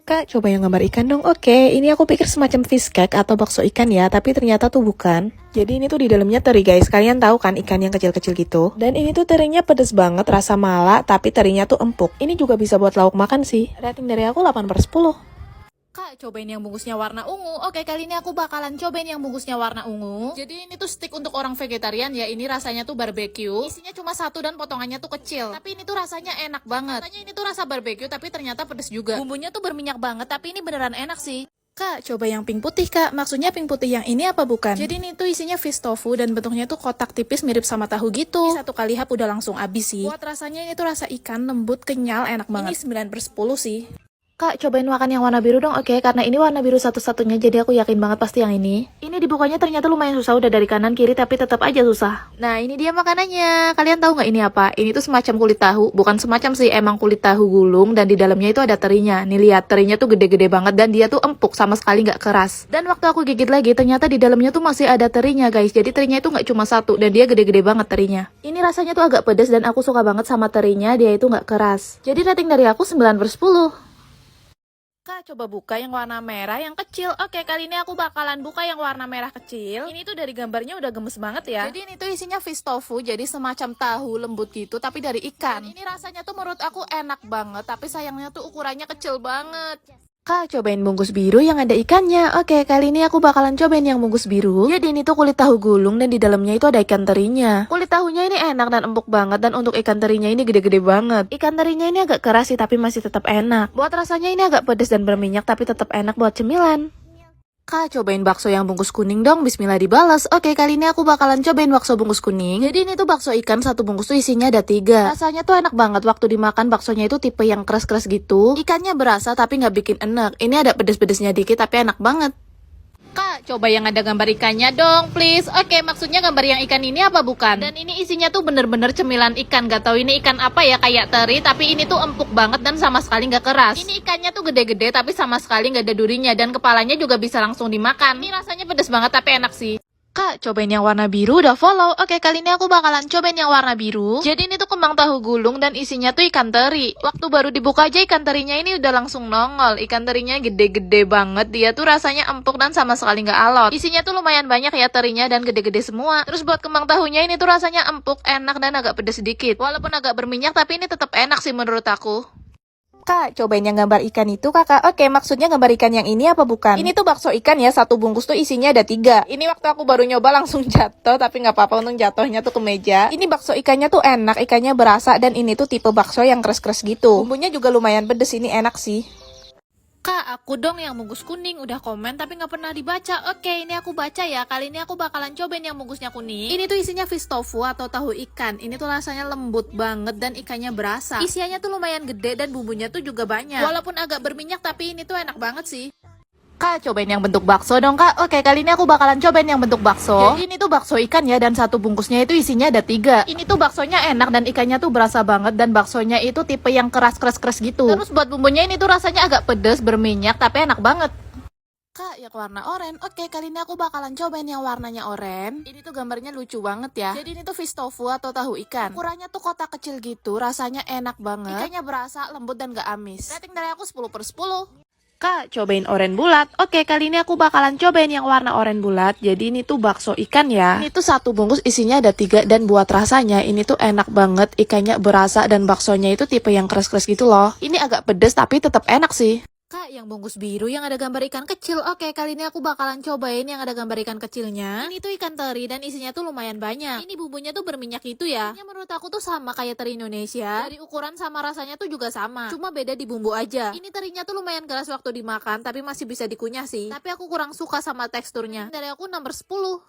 Kak, coba yang gambar ikan dong. Oke, ini aku pikir semacam fish cake atau bakso ikan ya, tapi ternyata tuh bukan. Jadi ini tuh di dalamnya teri guys. Kalian tahu kan ikan yang kecil-kecil gitu? Dan ini tuh terinya pedes banget, rasa mala, tapi terinya tuh empuk. Ini juga bisa buat lauk makan sih. Rating dari aku 8/10. Kak, cobain yang bungkusnya warna ungu. Oke, kali ini aku bakalan cobain yang bungkusnya warna ungu. Jadi ini tuh stick untuk orang vegetarian ya. Ini rasanya tuh barbecue. Isinya cuma satu dan potongannya tuh kecil. Tapi ini tuh rasanya enak banget. Katanya ini tuh rasa barbecue tapi ternyata pedes juga. Bumbunya tuh berminyak banget tapi ini beneran enak sih. Kak, coba yang pink putih kak. Maksudnya pink putih yang ini apa bukan? Jadi ini tuh isinya fish tofu dan bentuknya tuh kotak tipis mirip sama tahu gitu. Ini satu kali hap udah langsung habis sih. Buat rasanya ini tuh rasa ikan lembut, kenyal, enak banget. Ini 9/10 sih. Kak, cobain makan yang warna biru dong, oke? Karena ini warna biru satu-satunya, jadi aku yakin banget pasti yang ini. Ini dibukanya ternyata lumayan susah, udah dari kanan kiri, tapi tetap aja susah. Nah, ini dia makanannya. Kalian tahu nggak ini apa? Ini tuh semacam kulit tahu. Bukan semacam sih, emang kulit tahu gulung, dan di dalamnya itu ada terinya. Nih lihat, terinya tuh gede-gede banget, dan dia tuh empuk, sama sekali nggak keras. Dan waktu aku gigit lagi, ternyata di dalamnya tuh masih ada terinya, guys. Jadi terinya itu nggak cuma satu, dan dia gede-gede banget terinya. Ini rasanya tuh agak pedas, dan aku suka banget sama terinya, dia itu nggak keras. Jadi rating dari aku 9/10. Kak, coba buka yang warna merah yang kecil. Oke, kali ini aku bakalan buka yang warna merah kecil. Ini tuh dari gambarnya udah gemes banget ya. Jadi ini tuh isinya fish tofu, jadi semacam tahu lembut gitu, tapi dari ikan. Dan ini rasanya tuh menurut aku enak banget, tapi sayangnya tuh ukurannya kecil banget. Kak, cobain bungkus biru yang ada ikannya. Oke, kali ini aku bakalan cobain yang bungkus biru. Jadi ini tuh kulit tahu gulung dan di dalamnya itu ada ikan terinya. Kulit tahunya ini enak dan empuk banget dan untuk ikan terinya ini gede-gede banget. Ikan terinya ini agak keras sih tapi masih tetap enak. Buat rasanya ini agak pedas dan berminyak tapi tetap enak buat cemilan. Kak, cobain bakso yang bungkus kuning dong, bismillah dibalas. Oke, kali ini aku bakalan cobain bakso bungkus kuning. Jadi ini tuh bakso ikan, satu bungkus tuh isinya ada 3. Rasanya tuh enak banget, waktu dimakan baksonya itu tipe yang keras-keras gitu. Ikannya berasa tapi nggak bikin enak. Ini ada pedes-pedesnya dikit tapi enak banget. Kak, coba yang ada gambar ikannya dong, please. Oke, maksudnya gambar yang ikan ini apa bukan? Dan ini isinya tuh bener-bener cemilan ikan. Gak tahu ini ikan apa ya, kayak teri. Tapi ini tuh empuk banget dan sama sekali gak keras. Ini ikannya tuh gede-gede tapi sama sekali gak ada durinya. Dan kepalanya juga bisa langsung dimakan. Ini rasanya pedes banget tapi enak sih. Kak, cobain yang warna biru udah follow. Oke, kali ini aku bakalan cobain yang warna biru. Jadi ini tuh kembang tahu gulung dan isinya tuh ikan teri. Waktu baru dibuka aja ikan terinya ini udah langsung nongol. Ikan terinya gede-gede banget. Dia tuh rasanya empuk dan sama sekali nggak alot. Isinya tuh lumayan banyak ya terinya dan gede-gede semua. Terus buat kembang tahunya ini tuh rasanya empuk, enak dan agak pedes sedikit. Walaupun agak berminyak tapi ini tetap enak sih menurut aku. Kak, cobain yang gambar ikan itu kakak. Oke, maksudnya gambar ikan yang ini apa bukan? Ini tuh bakso ikan ya, satu bungkus tuh isinya ada 3. Ini waktu aku baru nyoba langsung jatuh, tapi nggak apa-apa untung jatuhnya tuh ke meja. Ini bakso ikannya tuh enak, ikannya berasa dan ini tuh tipe bakso yang keras-keras gitu. Bumbunya juga lumayan pedes, ini enak sih. Kak, aku dong yang bungkus kuning. Udah komen tapi nggak pernah dibaca. Oke, ini aku baca ya. Kali ini aku bakalan cobain yang bungkusnya kuning. Ini tuh isinya fish tofu atau tahu ikan. Ini tuh rasanya lembut banget dan ikannya berasa. Isiannya tuh lumayan gede dan bumbunya tuh juga banyak. Walaupun agak berminyak tapi ini tuh enak banget sih. Kak, cobain yang bentuk bakso dong kak. Oke, kali ini aku bakalan cobain yang bentuk bakso. Jadi ini tuh bakso ikan ya, dan satu bungkusnya itu isinya ada 3. Ini tuh baksonya enak dan ikannya tuh berasa banget. Dan baksonya itu tipe yang keras-keras gitu. Terus buat bumbunya ini tuh rasanya agak pedes, berminyak, tapi enak banget. Kak, yang warna oranye. Oke, kali ini aku bakalan cobain yang warnanya oranye. Ini tuh gambarnya lucu banget ya. Jadi ini tuh fish tofu atau tahu ikan. Ukurannya tuh kotak kecil gitu, rasanya enak banget. Ikannya berasa, lembut dan gak amis. Rating dari aku 10/10. Kak, cobain oren bulat. Oke, kali ini aku bakalan cobain yang warna oren bulat. Jadi ini tuh bakso ikan ya. Ini tuh satu bungkus isinya ada 3 dan buat rasanya ini tuh enak banget. Ikannya berasa dan baksonya itu tipe yang keras-keras gitu loh. Ini agak pedes tapi tetap enak sih. Kak, yang bungkus biru yang ada gambar ikan kecil. Oke, kali ini aku bakalan cobain yang ada gambar ikan kecilnya. Ini tuh ikan teri dan isinya tuh lumayan banyak. Ini bumbunya tuh berminyak gitu ya. Ini menurut aku tuh sama kayak teri Indonesia. Dari ukuran sama rasanya tuh juga sama. Cuma beda di bumbu aja. Ini terinya tuh lumayan keras waktu dimakan, tapi masih bisa dikunyah sih. Tapi aku kurang suka sama teksturnya. Dari aku nomor 10.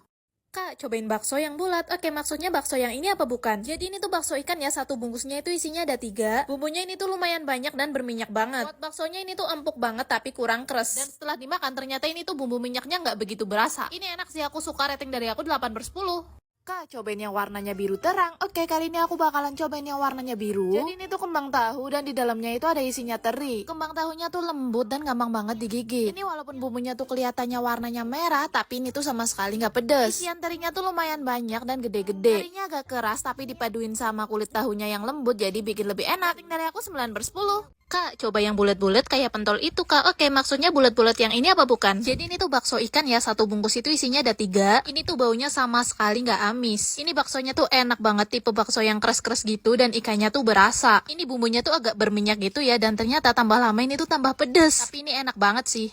Kak, cobain bakso yang bulat. Oke, maksudnya bakso yang ini apa bukan? Jadi ini tuh bakso ikan ya, satu bungkusnya itu isinya ada 3. Bumbunya ini tuh lumayan banyak dan berminyak banget. Buat baksonya ini tuh empuk banget tapi kurang keras. Dan setelah dimakan ternyata ini tuh bumbu minyaknya nggak begitu berasa. Ini enak sih, aku suka, rating dari aku 8/10. Kak, cobain yang warnanya biru terang. Oke, kali ini aku bakalan cobain yang warnanya biru. Jadi ini tuh kembang tahu dan di dalamnya itu ada isinya teri. Kembang tahunya tuh lembut dan gampang banget digigit. Ini walaupun bumbunya tuh kelihatannya warnanya merah, tapi ini tuh sama sekali nggak pedes. Isian terinya tuh lumayan banyak dan gede-gede. Terinya agak keras tapi dipaduin sama kulit tahunya yang lembut jadi bikin lebih enak. Rating dari aku 9/10. Kak, coba yang bulat-bulat kayak pentol itu, Kak. Oke, maksudnya bulat-bulat yang ini apa bukan? Jadi ini tuh bakso ikan ya, satu bungkus itu isinya ada 3. Ini tuh baunya sama sekali nggak amis. Ini baksonya tuh enak banget, tipe bakso yang keras-keras gitu dan ikannya tuh berasa. Ini bumbunya tuh agak berminyak gitu ya, dan ternyata tambah lama ini tuh tambah pedes. Tapi ini enak banget sih.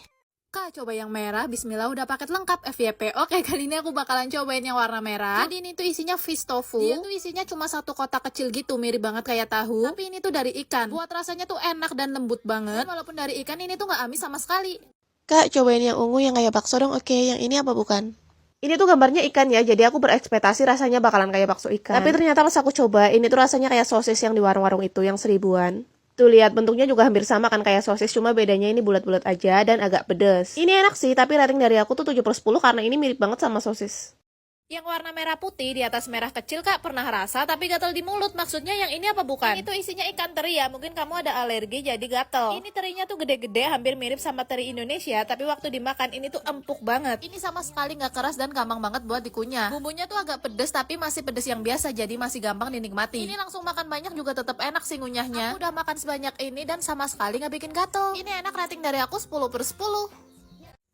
Kak, coba yang merah. Bismillah, udah paket lengkap FYP. Oke, kali ini aku bakalan cobain yang warna merah. Jadi ini tuh isinya fish tofu. Dia tuh isinya cuma satu kotak kecil gitu, mirip banget kayak tahu. Tapi ini tuh dari ikan. Buat rasanya tuh enak dan lembut banget. Dan walaupun dari ikan, ini tuh nggak amis sama sekali. Kak, cobain yang ungu yang kayak bakso dong. Oke, yang ini apa bukan? Ini tuh gambarnya ikan ya, jadi aku berekspektasi rasanya bakalan kayak bakso ikan. Tapi ternyata pas aku coba, ini tuh rasanya kayak sosis yang di warung-warung itu, yang 1000-an. Tuh lihat, bentuknya juga hampir sama kan kayak sosis, cuma bedanya ini bulat-bulat aja dan agak pedes. Ini enak sih, tapi rating dari aku tuh 7/10 karena ini mirip banget sama sosis. Yang warna merah putih di atas merah kecil, Kak, pernah rasa tapi gatal di mulut. Maksudnya yang ini apa bukan? Ini tuh isinya ikan teri ya, mungkin kamu ada alergi jadi gatal. Ini terinya tuh gede-gede, hampir mirip sama teri Indonesia, tapi waktu dimakan ini tuh empuk banget. Ini sama sekali nggak keras dan gampang banget buat dikunyah. Bumbunya tuh agak pedes tapi masih pedes yang biasa, jadi masih gampang dinikmati. Ini langsung makan banyak juga tetap enak sih ngunyahnya. Aku udah makan sebanyak ini dan sama sekali nggak bikin gatal. Ini enak, rating dari aku 10/10.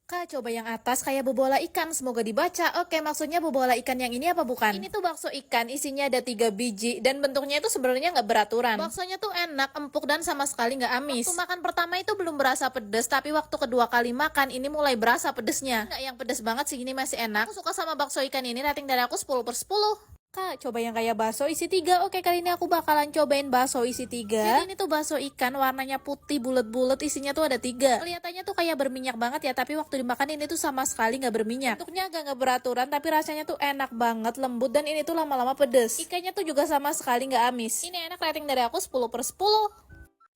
Kak, coba yang atas kayak bobola ikan, semoga dibaca. Oke, maksudnya bobola ikan yang ini apa bukan? Ini tuh bakso ikan, isinya ada 3 biji dan bentuknya itu sebenarnya nggak beraturan. Baksonya tuh enak, empuk dan sama sekali nggak amis. Waktu makan pertama itu belum berasa pedes, tapi waktu kedua kali makan ini mulai berasa pedesnya. Nggak yang pedes banget sih, ini masih enak. Aku suka sama bakso ikan ini, rating dari aku 10/10. Kak, coba yang kayak bakso isi 3. Oke, kali ini aku bakalan cobain bakso isi 3. Jadi ini tuh bakso ikan, warnanya putih, bulat-bulat, isinya tuh ada 3. Kelihatannya tuh kayak berminyak banget ya, tapi waktu dimakan ini tuh sama sekali nggak berminyak. Bentuknya agak nggak beraturan, tapi rasanya tuh enak banget, lembut, dan ini tuh lama-lama pedes. Ikannya tuh juga sama sekali nggak amis. Ini enak, rating dari aku 10/10.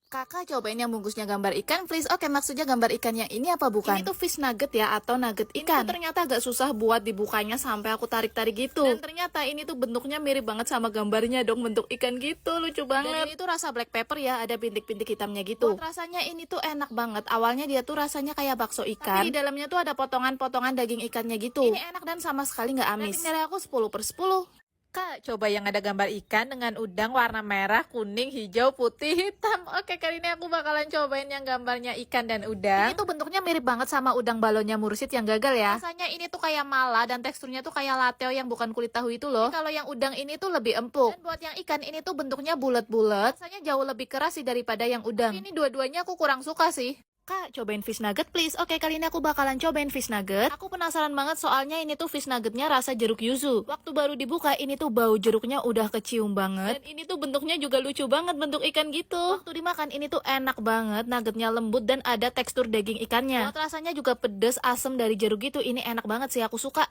Kakak, cobain yang bungkusnya gambar ikan, please. Oke, maksudnya gambar ikan yang ini apa bukan? Ini tuh fish nugget ya, atau nugget ikan. Ini tuh ternyata agak susah buat dibukanya sampai aku tarik-tarik gitu. Dan ternyata ini tuh bentuknya mirip banget sama gambarnya dong, bentuk ikan gitu, lucu banget. Dan ini tuh rasa black pepper ya, ada bintik-bintik hitamnya gitu. Buat rasanya ini tuh enak banget. Awalnya dia tuh rasanya kayak bakso ikan, tapi di dalamnya tuh ada potongan-potongan daging ikannya gitu. Ini enak dan sama sekali nggak amis. Rating dari aku 10/10. Kak, coba yang ada gambar ikan dengan udang warna merah, kuning, hijau, putih, hitam. Oke, kali ini aku bakalan cobain yang gambarnya ikan dan udang. Ini tuh bentuknya mirip banget sama udang balonnya Mursid yang gagal ya. Rasanya ini tuh kayak mala dan teksturnya tuh kayak lateo yang bukan kulit tahu itu loh. Kalau yang udang ini tuh lebih empuk. Dan buat yang ikan ini tuh bentuknya bulat-bulat. Rasanya jauh lebih keras sih daripada yang udang. Tapi ini dua-duanya aku kurang suka sih. Kak, cobain fish nugget please. Oke, kali ini aku bakalan cobain fish nugget. Aku penasaran banget soalnya ini tuh fish nuggetnya rasa jeruk yuzu. Waktu baru dibuka ini tuh bau jeruknya udah kecium banget. Dan ini tuh bentuknya juga lucu banget, bentuk ikan gitu. Waktu dimakan ini tuh enak banget, nuggetnya lembut dan ada tekstur daging ikannya. Buat rasanya juga pedes, asem dari jeruk gitu. Ini enak banget sih, aku suka.